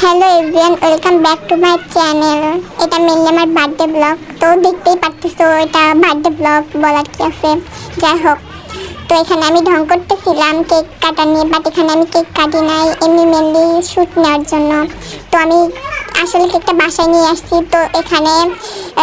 Hello everyone, welcome back to my channel. এটা mainly আমার birthday blog. তো দেখতেই পারতেছো এটা বার্থডে ব্লগ বলার কি আছে। যাই হোক, তো এখানে আমি ঢং করতেছিলাম কেক কাটা নিয়ে, বাট এখানে আমি কেক কাটি নাই, এমনি মেনলি শ্যুট নেওয়ার জন্য। তো আমি আসলে কেকটা বাসায় নিয়ে আসছি। তো এখানে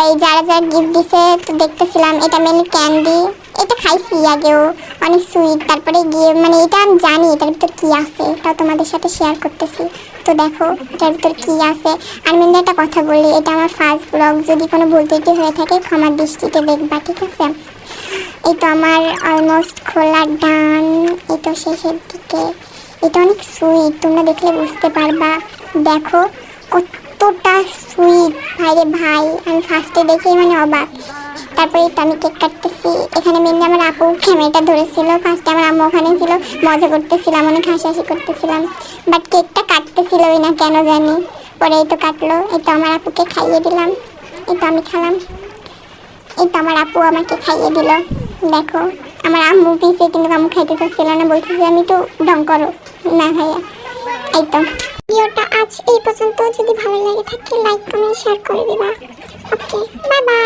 এই যারা যারা গিফট দিছে তো দেখতেছিলাম, এটা মেনলি ক্যান্ডি। এটা খাইছি আগেও, অনেক সুইট। তারপরে গিয়ে মানে এটা আমি জানি এটার ভিতর কী আছে, এটা তোমাদের সাথে শেয়ার করতেছি। তো দেখো এটার ভিতর কী আছে। আর মেনলি একটা কথা বলি, এটা আমার ফার্স্ট ব্লগ, যদি কোনো ভুল ত্রুটি হয়ে থাকে ক্ষমার দৃষ্টিতে দেখবা, ঠিক আছে। এই তো আমার অলমোস্ট খোলা ডান, এই তো শেষের দিকে। এটা অনেক সুইট, তোমরা দেখলে বুঝতে পারবা। দেখো কতটা সুইট, ভাইরে ভাই, আমি ফার্স্টে দেখেই মানে অবাক। তারপরে তো আমি কেক কাটতেছি। এখানে মেনলি আমার আপু ক্যামেরাটা ধরেছিল। ফার্স্টে আমার আম্মু ওখানে ছিল, মজা করতেছিলাম, অনেক হাসাহাসি করতেছিলাম। বাট কেকটা কাটতেছিলই না কেন জানি। পরে এই তো কাটলো, এই তো আমার আপুকে খাইয়ে দিলাম, এই তো আমি খেলাম। এই তো আমার আপু আমাকে খাইয়ে দিল। দেখো আমার আম্মু পিছে, কিন্তু আম্মু খাইতে চাচ্ছিল না, বলছে যে আমি তো ঢং করো না খাইয়া। এই তো ভিডিওটা আজ এই পর্যন্ত। যদি ভালো লাগে থাকে লাইক কমেন্ট শেয়ার করে দিবা। ওকে, বাই বাই।